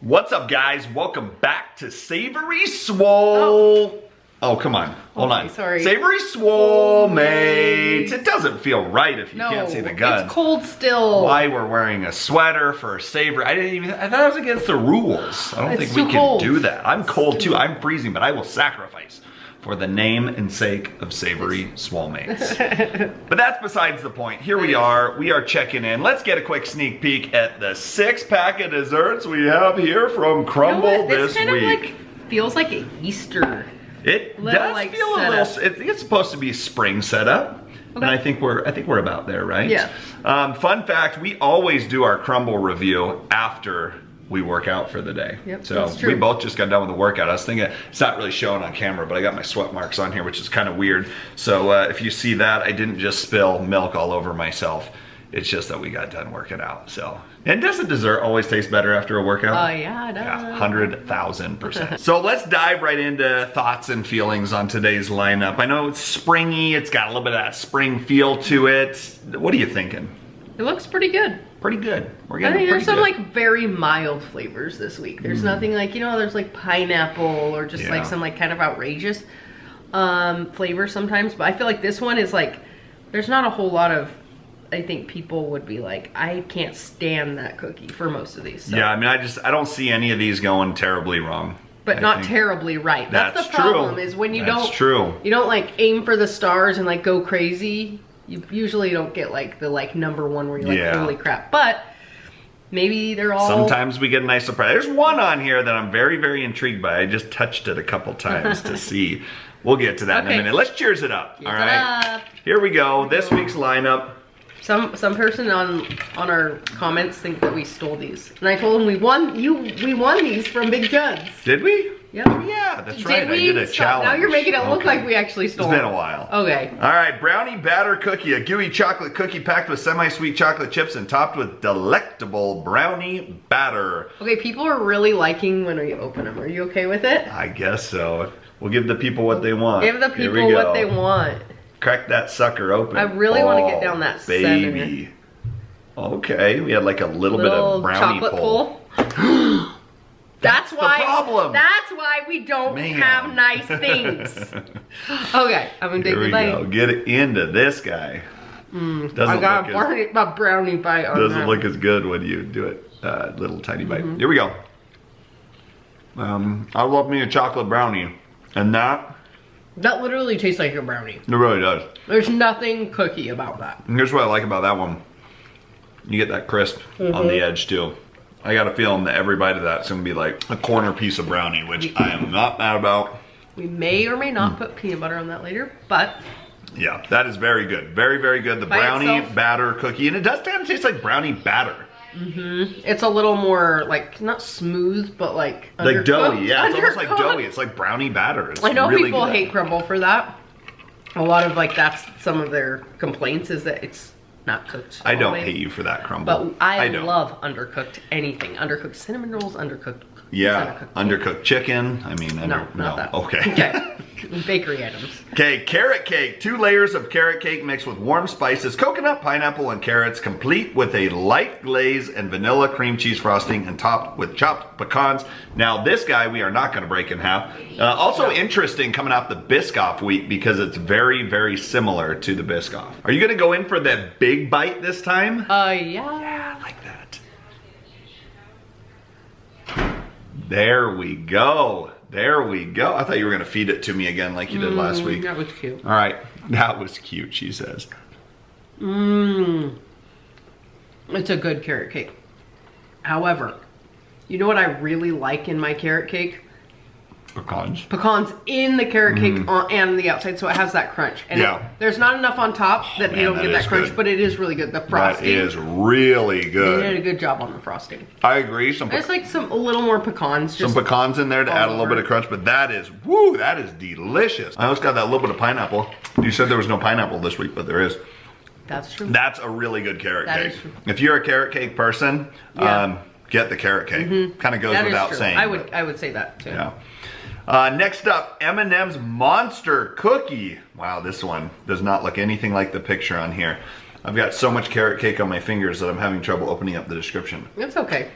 What's up, guys? Welcome back to Savory Swole. Oh, come on. Hold on. Sorry. Savory Swolemates. It doesn't feel right if you can't see the gun. It's cold still. Why we're wearing a sweater for Savory? I thought it was against the rules. I don't think we can do that. I'm cold too. I'm freezing, but I will sacrifice for the name and sake of Savory Swolemates. But that's besides the point. Here we are checking in. Let's get a quick sneak peek at the 6-pack of desserts we have here from Crumbl this week. Kind of like feels like an Easter. It does feel a little. It's supposed to be spring setup, and I think we're about there, right? Yeah. Fun fact: we always do our Crumbl review after we work out for the day. Yep, so we both just got done with the workout. I was thinking it's not really showing on camera, but I got my sweat marks on here, which is kind of weird. So if you see that, I didn't just spill milk all over myself. It's just that we got done working out. So, and does a dessert always taste better after a workout? Oh yeah, it does. Yeah, 100,000%. So let's dive right into thoughts and feelings on today's lineup. I know it's springy. It's got a little bit of that spring feel to it. What are you thinking? It looks pretty good. Pretty good. We're I getting think there's pretty some good. like very mild flavors this week. There's nothing like, you know, there's like pineapple or just like some like kind of outrageous flavors sometimes. But I feel like this one is like, there's not a whole lot of, I think people would be like, I can't stand that cookie for most of these. So. Yeah, I mean, I don't see any of these going terribly wrong. But not terribly right. That's the problem is when you you don't like aim for the stars and like go crazy. You usually don't get like the number one where you're like, holy crap. But maybe they're all... Sometimes we get a nice surprise. There's one on here that I'm very, very intrigued by. I just touched it a couple times to see. We'll get to that in a minute. Let's cheers it up. All right. Here we go. This week's lineup. Some person on our comments think that we stole these, and I told them we won these from Big Judd's. Did we? Yeah. Yeah, that's right. I did a challenge. Now you're making it look like we actually stole. It's been a while. Okay. All right, Brownie Batter Cookie, a gooey chocolate cookie packed with semi-sweet chocolate chips and topped with delectable brownie batter. Okay, people are really liking when we open them. Are you okay with it? I guess so. We'll give the people what they want. Give the people what they want. Crack that sucker open. I really want to get down that baby. Okay, we had like a little bit of brownie pull. That's why the problem. That's why we don't have nice things. Okay, I'm gonna take the bite. Go. Get into this guy. I got a brownie bite on Doesn't look as good when you do it. Little tiny bite. Here we go. I love me a chocolate brownie, and that literally tastes like a brownie. It really does. There's nothing cookie about that. And here's what I like about that one. You get that crisp on the edge too. I got a feeling that every bite of that's gonna be like a corner piece of brownie, which I am not mad about. We may or may not put peanut butter on that later, but yeah, that is very good. Very, very good. The brownie batter cookie, and it does kind of taste like brownie batter. It's a little more like not smooth, but like doughy. Yeah, it's almost like doughy. It's like brownie batter. It's I know really people good. hate Crumbl for that. A lot of like that's some of their complaints is that it's not cooked. I don't hate you for that, Crumbl. But I love undercooked anything. Undercooked cinnamon rolls, undercooked. Yeah, undercooked chicken. I mean, not that. Okay. Bakery items. Okay, carrot cake. 2 layers of carrot cake mixed with warm spices, coconut, pineapple, and carrots, complete with a light glaze and vanilla cream cheese frosting and topped with chopped pecans. Now, this guy we are not going to break in half. Also interesting coming off the Biscoff week because it's very, very similar to the Biscoff. Are you going to go in for the big bite this time? Yeah. Yeah, I like that. There we go. There we go. I thought you were going to feed it to me again like you did last week. That was cute. All right. That was cute, she says. It's a good carrot cake. However, you know what I really like in my carrot cake? Pecans. Pecans in the carrot cake and the outside, so it has that crunch. And there's not enough on top that you don't get that crunch, but it is really good. The frosting. That is really good. They did a good job on the frosting. I agree. There's like a little more pecans. Some pecans in there to add a little bit of crunch, but that is, that is delicious. I almost got that little bit of pineapple. You said there was no pineapple this week, but there is. That's true. That's a really good carrot cake. That is true. If you're a carrot cake person, get the carrot cake. Kind of goes without saying. I would say that too. Yeah. Next up, M&M's Monster Cookie. Wow, this one does not look anything like the picture on here. I've got so much carrot cake on my fingers that I'm having trouble opening up the description. It's okay.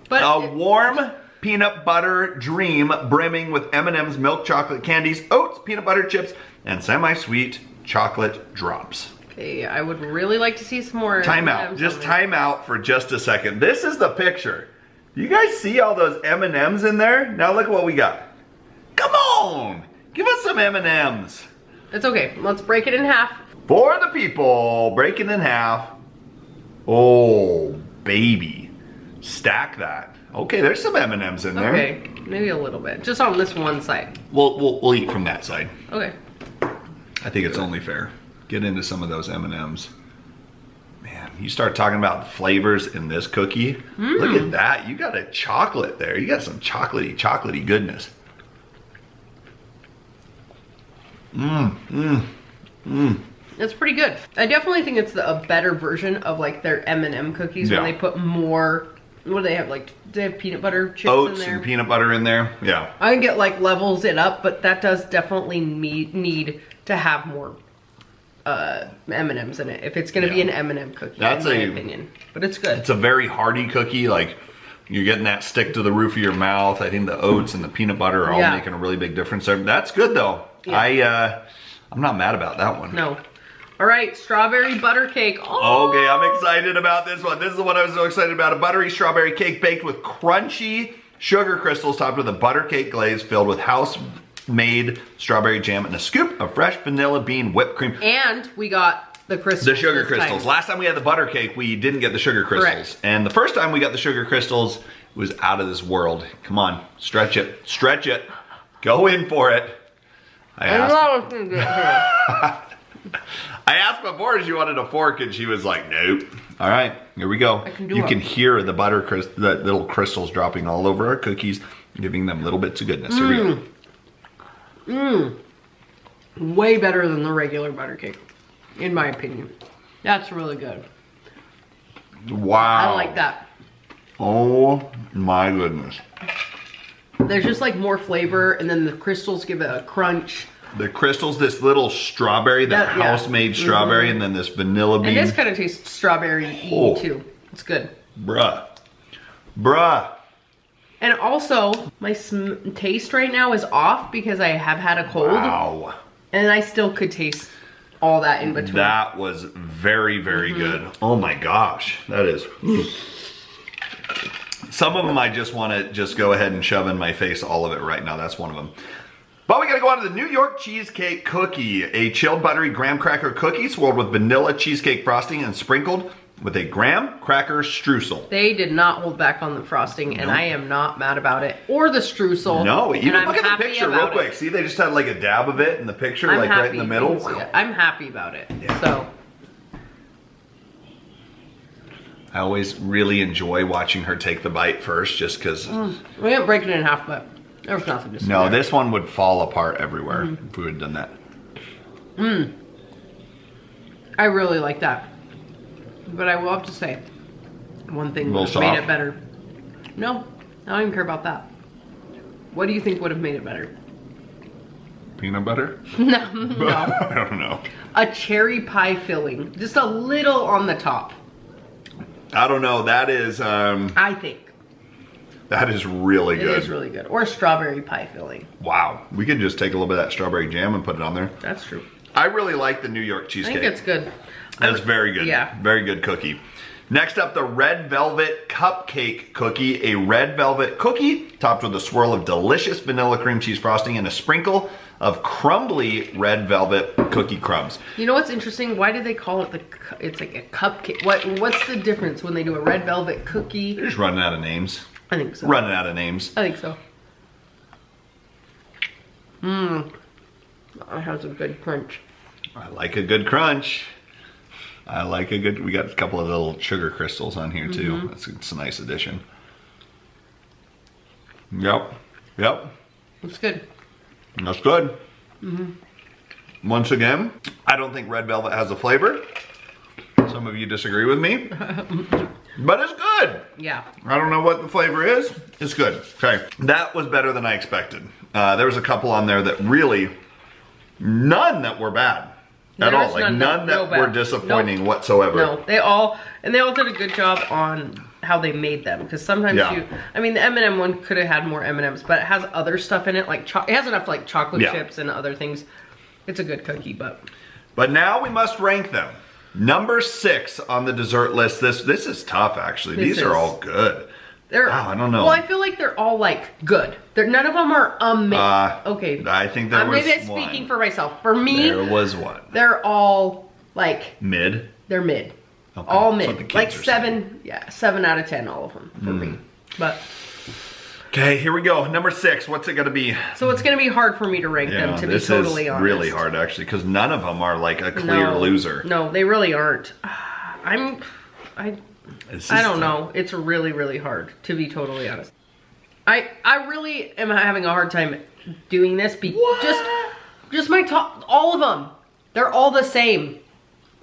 But a warm peanut butter dream brimming with M&Ms, milk chocolate candies, oats, peanut butter chips, and semi-sweet chocolate drops. Okay, I would really like to see some more. Time out. Just time out for just a second. This is the picture. You guys see all those M&Ms in there? Now look at what we got. Come on! Give us some M&Ms. It's okay. Let's break it in half. For the people, break it in half. Oh, baby. Stack that. Okay, there's some M&Ms in there. Okay, maybe a little bit. Just on this one side. We'll eat from that side. Okay. I think it's only fair. Get into some of those M&Ms. Man, you start talking about flavors in this cookie. Look at that. You got a chocolate there. You got some chocolatey goodness. It's pretty good. I definitely think it's a better version of like their M&M cookies when they put more. What do they have? Like, do they have peanut butter chips Oats in there? and peanut butter in there. Yeah. I can get like levels it up, but that does definitely need to have more M&Ms in it if it's going to be an M&M cookie. That's in my opinion. But it's good. It's a very hearty cookie. Like, you're getting that stick to the roof of your mouth. I think the oats and the peanut butter are all making a really big difference there. That's good though. Yeah. I'm not mad about that one. No. All right, strawberry butter cake. Oh. Okay, I'm excited about this one. This is the one I was so excited about. A buttery strawberry cake baked with crunchy sugar crystals topped with a butter cake glaze filled with house-made strawberry jam and a scoop of fresh vanilla bean whipped cream. And we got the crystals. The sugar crystals. Last time we had the butter cake, we didn't get the sugar crystals. Correct. And the first time we got the sugar crystals, it was out of this world. Come on, stretch it. Stretch it. Go in for it. I asked before if she wanted a fork and she was like, nope. All right, here we go. You can hear the the little crystals dropping all over our cookies, giving them little bits of goodness. Here we go. Way better than the regular butter cake, in my opinion. That's really good. Wow. I like that. Oh my goodness. There's just like more flavor, and then the crystals give it a crunch. The crystals, this little strawberry, that house-made strawberry, and then this vanilla bean. And this kind of tastes strawberry-y too. It's good. Bruh. And also, my taste right now is off because I have had a cold. Wow. And I still could taste all that in between. That was very, very good. Oh my gosh. That is... Some of them I just want to just go ahead and shove in my face, all of it right now. That's one of them. But we gotta go on to the New York Cheesecake Cookie, a chilled buttery graham cracker cookie swirled with vanilla cheesecake frosting and sprinkled with a graham cracker streusel. They did not hold back on the frosting, and I am not mad about it. Or the streusel. No, even look at the picture real quick. See, they just had like a dab of it in the picture, like right in the middle. I'm happy about it. Yeah. So. I always really enjoy watching her take the bite first, just because. We didn't break it in half, but there was nothing to say. No, this one would fall apart everywhere if we would have done that. I really like that. But I will have to say, one thing would have made it better. No, I don't even care about that. What do you think would have made it better? Peanut butter? No. I don't know. A cherry pie filling. Just a little on the top. I don't know. That is... I think. That is really good. It is really good. Or a strawberry pie filling. Wow. We could just take a little bit of that strawberry jam and put it on there. That's true. I really like the New York cheesecake. I think it's good. That's very good. Yeah. Very good cookie. Next up, the Red Velvet Cupcake Cookie. A red velvet cookie topped with a swirl of delicious vanilla cream cheese frosting and a sprinkle of crumbly red velvet cookie crumbs. You know what's interesting? Why do they call it it's like a cupcake? What's the difference when they do a red velvet cookie? They're just running out of names. I think so. Running out of names. I think so. It has a good crunch. I like a good crunch. I like a good, we got a couple of little sugar crystals on here too. It's a nice addition. Yep. It's good. That's good. Once again, I don't think red velvet has a flavor. Some of you disagree with me. But it's good. Yeah. I don't know what the flavor is. It's good. Okay. That was better than I expected. There was a couple on there that really, none that were bad. At all. Like none that were disappointing whatsoever. No, they all did a good job on how they made them, because sometimes I mean, the M&M one could have had more M&Ms, but it has other stuff in it, like it has enough like chocolate chips and other things. It's a good cookie, but now we must rank them. Number 6 on the dessert list. This is tough, actually. These are all good. Wow, I don't know. Well, I feel like they're all like good. None of them are amazing. Okay, I think there was maybe I'm speaking for myself. For me, there was one. They're all like mid. They're mid. Okay. All mid. Like 7. Yeah, 7 out of 10. All of them for me. But okay, here we go. Number 6. What's it gonna be? So it's gonna be hard for me to rank them. To be totally honest, really hard actually, because none of them are like a clear loser. No, they really aren't. I don't know. It's really, really hard, to be totally honest. I really am having a hard time doing this. Just my top, all of them. They're all the same.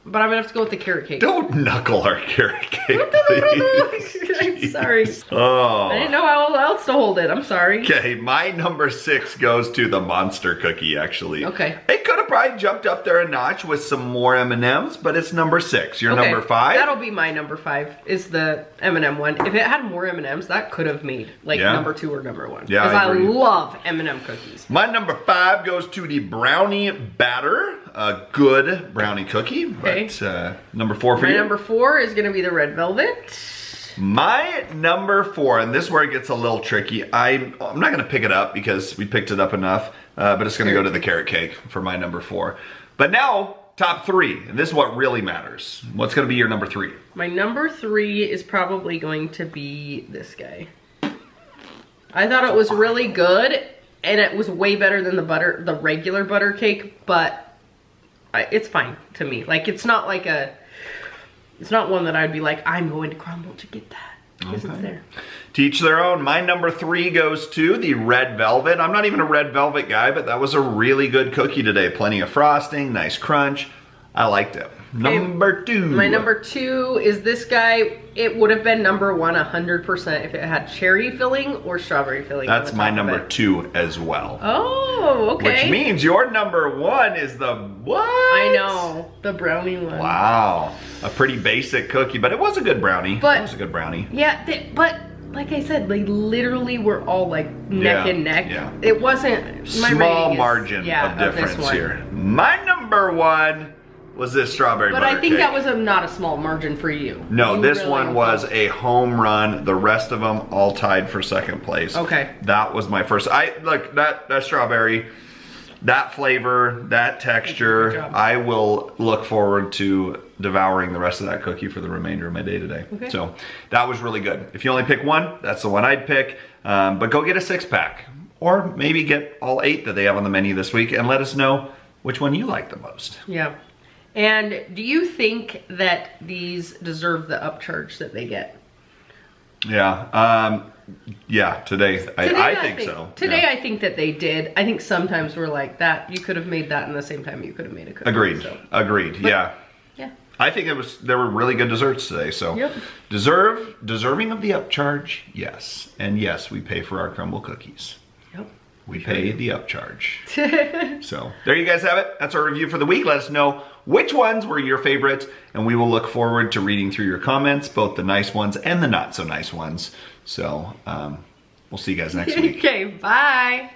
But I'm gonna have to go with the carrot cake. Don't knuckle our carrot cake, please. I'm sorry. Oh. I didn't know how else to hold it. I'm sorry. Okay, my number 6 goes to the monster cookie, actually. Okay. It could have probably jumped up there a notch with some more M&Ms, but it's number 6. Your number 5? That'll be my number 5, is the M&M one. If it had more M&Ms, that could have made like number 2 or number 1. Yeah, because I love M&M cookies. My number 5 goes to the Brownie Batter, a good brownie cookie. Okay. But, number 4 for you? My number 4 is gonna be the red velvet. My number 4, and this is where it gets a little tricky. I'm not gonna pick it up because we picked it up enough, but it's gonna go to the carrot cake for my number 4. But now, top 3, and this is what really matters. What's gonna be your number 3? My number 3 is probably going to be this guy. I thought it was really good, and it was way better than the regular butter cake, but it's fine to me. Like, it's not like it's not one that I'd be like, I'm going to Crumbl to get that. Because it's there. To each their own. My number 3 goes to the red velvet. I'm not even a red velvet guy, but that was a really good cookie today. Plenty of frosting, nice crunch. I liked it. Okay. Number 2. My number 2 is this guy. It would have been number 1 100% if it had cherry filling or strawberry filling. That's my number 2 as well. Oh, okay. Which means your number 1 is the what? I know, the brownie one. Wow, a pretty basic cookie, but it was a good brownie. It was a good brownie. Yeah, but like I said, they literally were all like neck and neck. Yeah. It wasn't small margin of difference here. My number 1 was this strawberry butter cake. But I think cake. that was not a small margin for you. No, you this really one was a home run. The rest of them all tied for 2nd place. Okay. That was my first. Look, that strawberry, that flavor, that texture. I will look forward to devouring the rest of that cookie for the remainder of my day today. Okay. So that was really good. If you only pick one, that's the one I'd pick. But go get a 6-pack, or maybe get all 8 that they have on the menu this week, and let us know which one you like the most. Yeah. And do you think that these deserve the upcharge that they get? Yeah. Yeah, today I think so. Today I think that they did. I think sometimes we're like that. You could have made that in the same time you could have made a cookie. Agreed. So. Agreed. Yeah. I think there were really good desserts today. So deserving of the upcharge, yes. And yes, we pay for our Crumbl cookies. Yep. We pay the upcharge. So there you guys have it. That's our review for the week. Let us know which ones were your favorites, and we will look forward to reading through your comments, both the nice ones and the not so nice ones. So we'll see you guys next week. Okay, bye.